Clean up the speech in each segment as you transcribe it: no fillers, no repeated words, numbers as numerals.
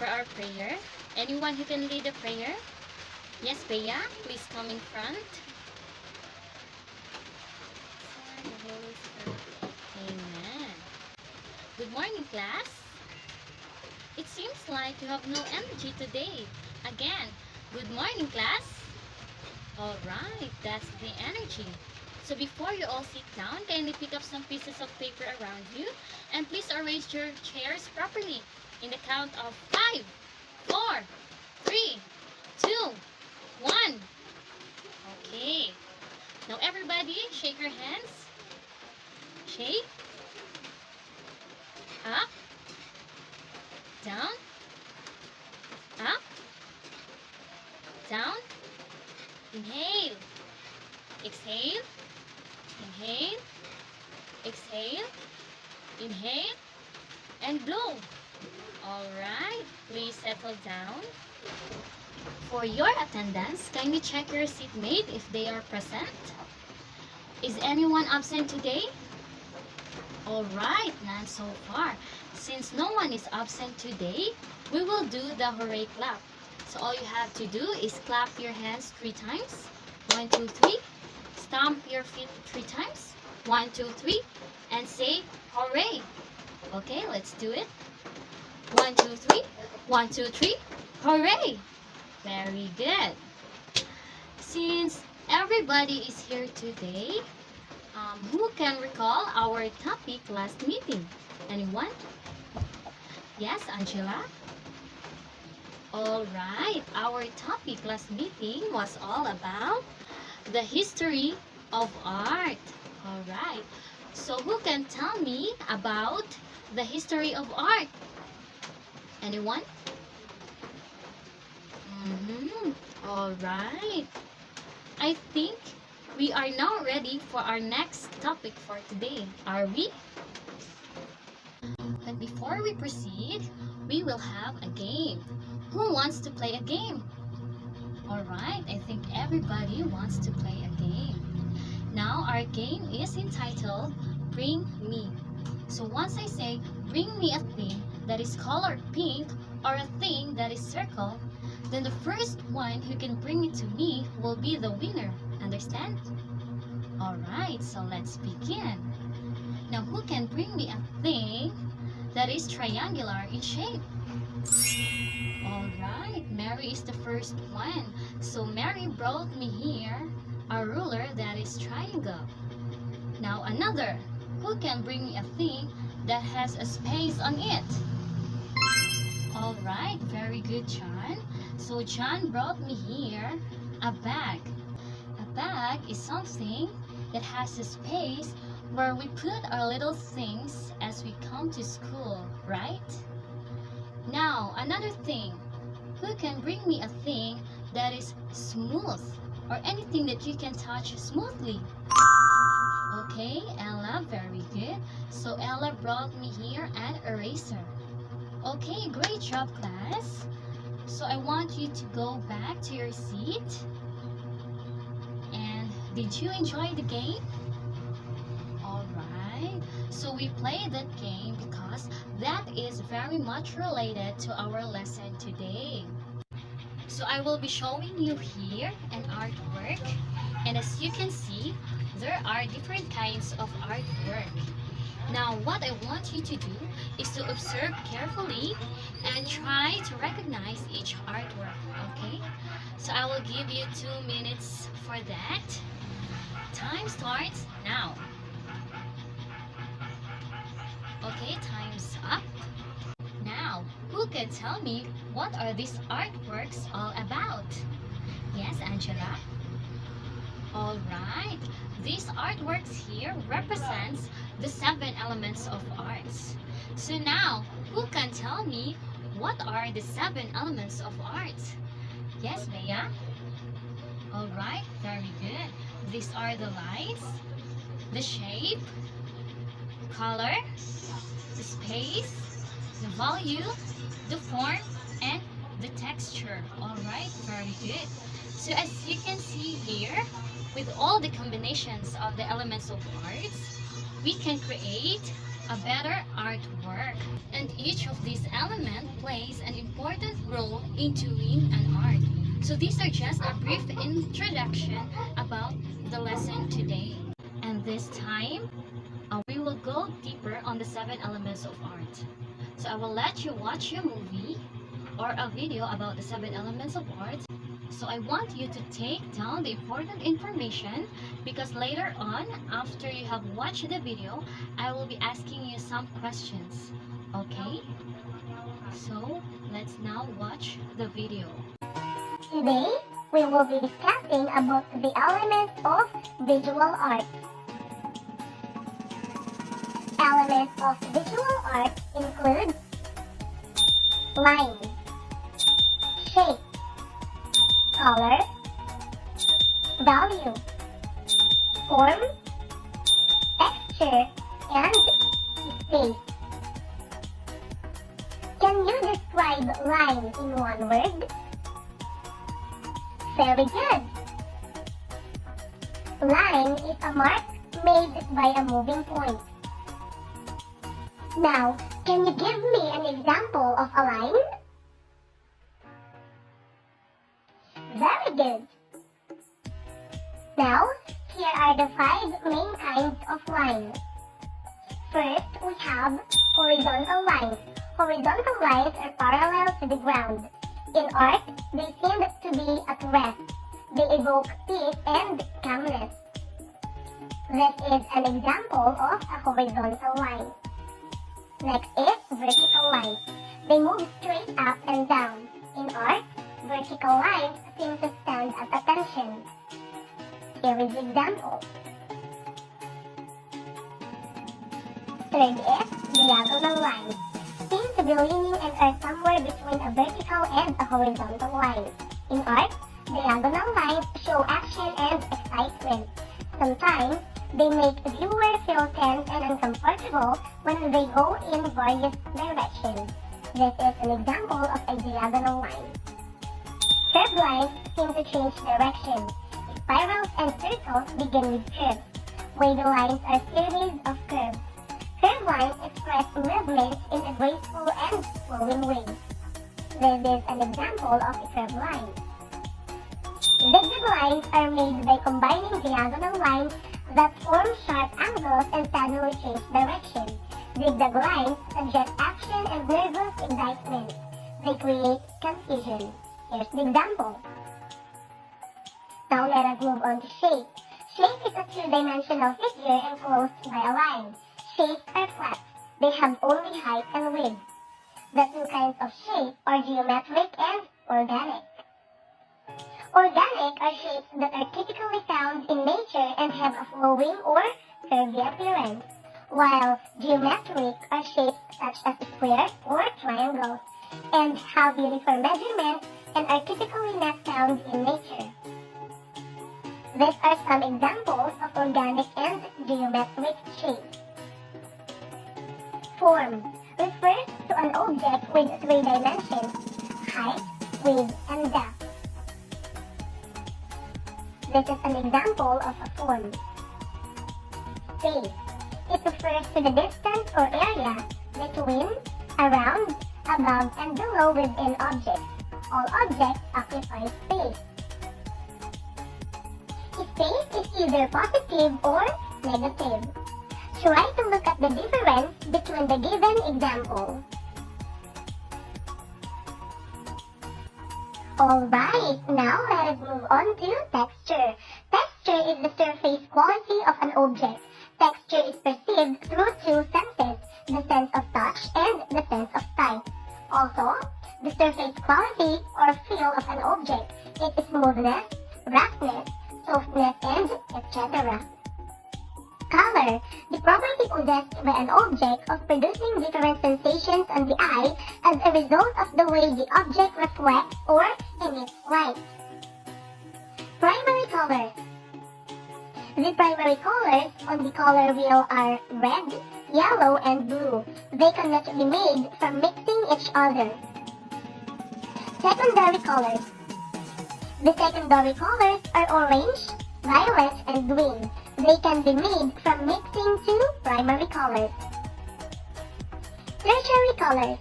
for our prayer. Anyone who can lead the prayer? Yes, Bea, please come in front. Amen. Good morning, class. It seems like you have no energy today. Again, good morning, class. Alright, that's the energy. So before you all sit down, kindly pick up some pieces of paper around you and please arrange your chairs properly in the count of 5, 4, 3, 2, 1. Okay. Now everybody, shake your hands. Shake. Up. Down. Up. Down. Inhale. Exhale. Inhale. Exhale. Inhale. And blow. Alright, please settle down. For your attendance, kindly check your seatmate if they are present. Is anyone absent today? Alright, none so far. Since no one is absent today, we will do the hooray clap. So all you have to do is clap your hands 3 times. 1, 2, 3. Stomp your feet 3 times. 1, 2, 3. And say hooray. Okay, let's do it. 1, 2, 3. 1, 2, 3. Hooray! Very good. Since everybody is here today, who can recall our topic last meeting? Anyone? Yes, Angela? Alright, our topic last meeting was all about the history of art. Alright, so who can tell me about the history of art? Anyone? Alright. I think we are now ready for our next topic for today. Are we? But before we proceed, we will have a game. Who wants to play a game? Alright, I think everybody wants to play a game. Now our game is entitled Bring Me. So once I say bring me a thing that is colored pink or a thing that is circle, then the first one who can bring it to me will be the winner. Understand? Alright, so let's begin. Now who can bring me a thing that is triangular in shape? Alright, Mary is the first one. So Mary brought me here a ruler that is triangle. Now another. Who can bring me a thing that has a space on it? Alright, very good, John. So John brought me here a bag. A bag is something that has a space where we put our little things as we come to school, right? Now, another thing. Who can bring me a thing that is smooth or anything that you can touch smoothly? Okay, Ella, very good. So Ella brought me here an eraser. Okay, great job, class. So I want you to go back to your seat. And did you enjoy the game? Alright, so we played that game because that is very much related to our lesson today. So I will be showing you here an artwork. And as you can see, there are different kinds of artwork. Now, what I want you to do is to observe carefully and try to recognize each artwork, okay? So I will give you 2 minutes for that. Time starts now. Okay, time's up. Now, who can tell me what are these artworks all about? Yes, Angela? Alright, these artworks here represents the 7 elements of arts. So now, who can tell me what are the 7 elements of art? Yes, Bea? Alright, very good. These are the lights, the shape, color, the space, the volume, the form, and the texture. Alright, very good. So as you can see here, with all the combinations of the elements of arts, we can create a better artwork. And each of these elements plays an important role in doing an art. So these are just a brief introduction about the lesson today. And this time, we will go deeper on the 7 elements of art. So I will let you watch a movie or a video about the 7 elements of art. So I want you to take down the important information because later on, after you have watched the video, I will be asking you some questions. Okay? So let's now watch the video. Today, we will be discussing about the elements of visual art. Elements of visual art include line, shape, color, value, form, texture, and space. Can you describe line in one word? Very good. Line is a mark made by a moving point. Now, can you give me an example of a line? Very good. Now, here are the 5 main kinds of lines. First, we have horizontal lines. Horizontal lines are parallel to the ground. In art, they seem to be at rest. They evoke peace and calmness. This is an example of a horizontal line. Next is vertical lines. They move straight up and down. In art, vertical lines seem to stand at attention. Here is the example. Third is diagonal lines. Seem to be leaning and are somewhere between a vertical and a horizontal line. In art, diagonal lines show action and excitement. Sometimes, they make viewers feel tense and uncomfortable when they go in various directions. This is an example of a diagonal line. Curved lines seem to change direction. Spirals and circles begin with curves. Wavy lines are series of curves. Curved lines express movement in a graceful and flowing way. This is an example of a curved line. Zigzag lines are made by combining diagonal lines that form sharp angles and suddenly change direction. Zigzag lines suggest action and nervous excitement. They create confusion. Here's the example. Now let us move on to shape. Shape is a two-dimensional figure enclosed by a line. Shapes are flat. They have only height and width. The 2 kinds of shape are geometric and organic. Organic are shapes that are typically found in nature and have a flowing or curvy appearance, while geometric are shapes such as squares or triangles and have uniform measurements and are typically not found in nature. These are some examples of organic and geometric shapes. Form refers to an object with 3 dimensions: height, width, and depth. This is an example of a form. Space. It refers to the distance or area between, around, above, and below within objects. All objects occupy space. Space is either positive or negative. Try to look at the difference between the given example. Alright, now let us move on to texture. Texture is the surface quality of an object. Texture is perceived through 2 senses, the sense of touch and the sense of sight. Also, the surface quality or feel of an object. It is smoothness, roughness, softness, and etc. Color, the property possessed by an object of producing different sensations on the eye as a result of the way the object reflects or emits light. Primary colors. The primary colors on the color wheel are red, yellow, and blue. They cannot be made from mixing each other. Secondary colors. The secondary colors are orange, violet, and green. They can be made from mixing 2 primary colors. Tertiary colors.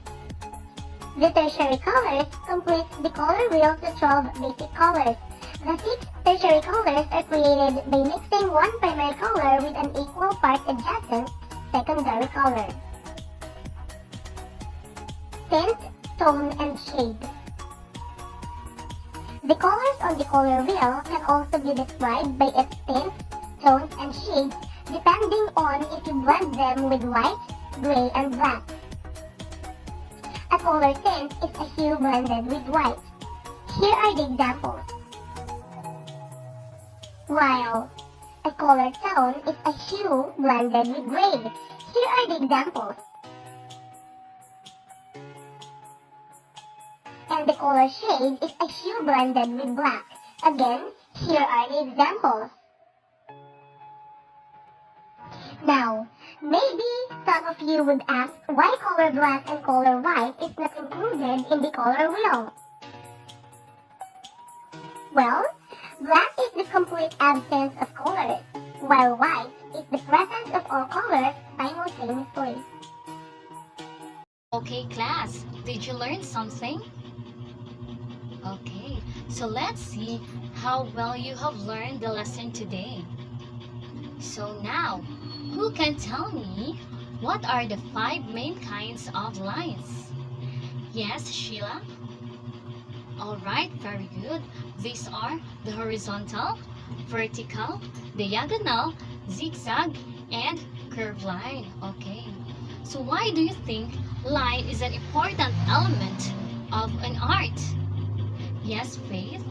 The tertiary colors complete the color wheel to 12 basic colors. The 6 tertiary colors are created by mixing one primary color with an equal part adjacent secondary color. Tint, tone, and shade. The colors on the color wheel can also be described by its tint, tones, and shades depending on if you blend them with white, gray, and black. A color tint is a hue blended with white. Here are the examples. While a color tone is a hue blended with gray. Here are the examples. And the color shade is a hue blended with black. Again, here are the examples. Now, maybe some of you would ask why color black and color white is not included in the color wheel. Well, black is the complete absence of colors, while white is the presence of all colors simultaneously. Okay, class, did you learn something? Okay, so let's see how well you have learned the lesson today. So now, who can tell me what are the 5 main kinds of lines? Yes, Sheila? Alright, very good. These are the horizontal, vertical, diagonal, zigzag, and curved line. Okay. So why do you think line is an important element of an art? Yes, Faith?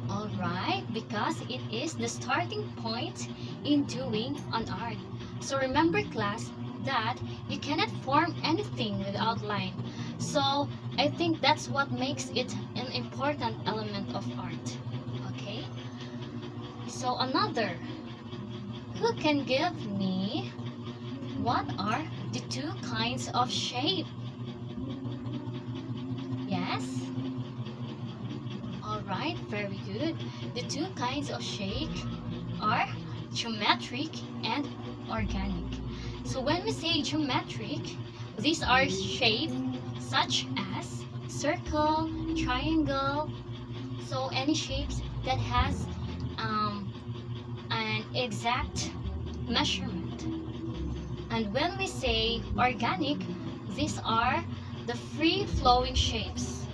Alright, because it is the starting point in doing an art. So remember, class, that you cannot form anything without line. So I think that's what makes it an important element of art. Okay? So another, who can give me what are the 2 kinds of shape? Yes? Alright, very good. The 2 kinds of shape are geometric and organic. So when we say geometric, these are shapes such as circle, triangle, so any shapes that has an exact measurement. And when we say organic, these are the free-flowing shapes,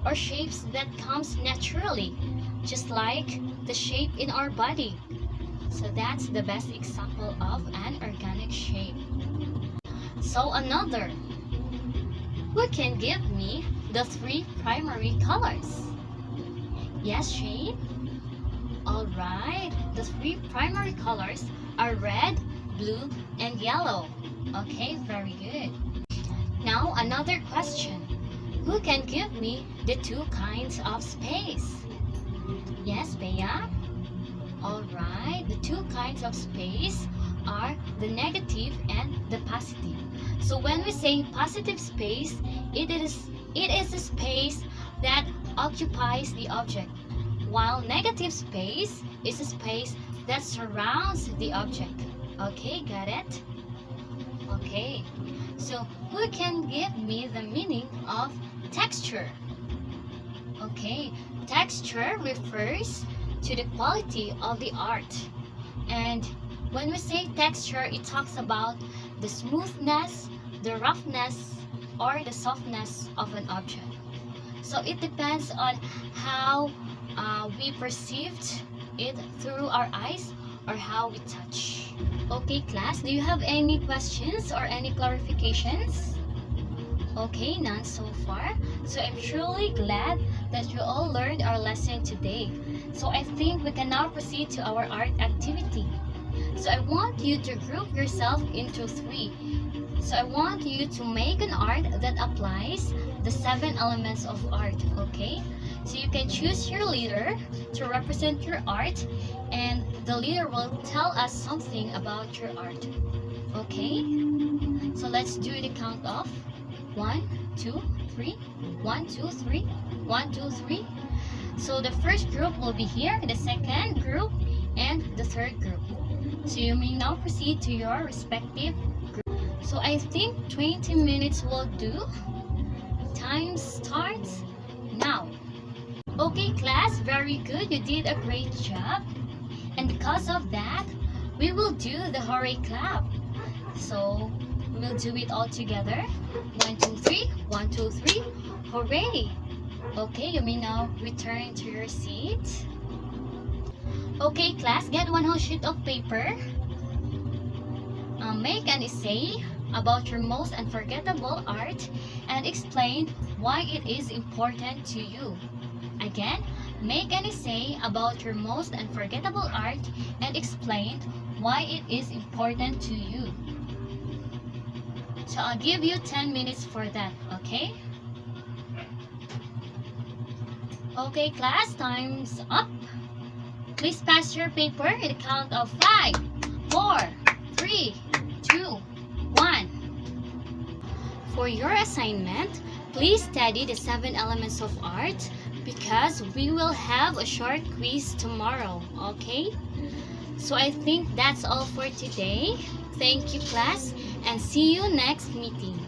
or shapes that comes naturally, just like the shape in our body. So that's the best example of an organic shape. So another, who can give me the 3 primary colors? Yes, Shane? Alright, the 3 primary colors are red, blue, and yellow. Okay, very good. Now another question. Who can give me the 2 kinds of space? Yes, Bea? Alright, the 2 kinds of space are the negative and the positive. So when we say positive space, it is a space that occupies the object, while negative space is a space that surrounds the object. Okay, got it? Okay, so who can give me the meaning of texture? Okay, texture refers to the quality of the art. And when we say texture, it talks about the smoothness, the roughness, or the softness of an object. So it depends on how we perceived it through our eyes or how we touch. Okay, class, do you have any questions or any clarifications? Okay, none so far. So I'm truly glad that you all learned our lesson today. So I think we can now proceed to our art activity. So I want you to group yourself into 3. So I want you to make an art that applies the 7 elements of art, okay? So you can choose your leader to represent your art, and the leader will tell us something about your art, okay? So let's do the count off. 1, 2, 3, 1, 2, 3, 1, 2, 3. So the first group will be here, the second group, and the third group. So you may now proceed to your respective group. So So I think 20 minutes will do. Time starts now. Okay class, very good. You did a great job. And because of that, we will do the hooray clap. So we'll do it all together. 1, 2, 3. 1, 2, 3. Hooray! Okay, you may now return to your seat. Okay class, get one whole sheet of paper. Make an essay about your most unforgettable art and explain why it is important to you. Again, make an essay about your most unforgettable art and explain why it is important to you. So I'll give you 10 minutes for that, okay? Okay class, time's up. Please pass your paper at the count of 5, 4, 3, 2, 1. For your assignment, please study the 7 elements of art because we will have a short quiz tomorrow, okay? So I think that's all for today. Thank you class and see you next meeting.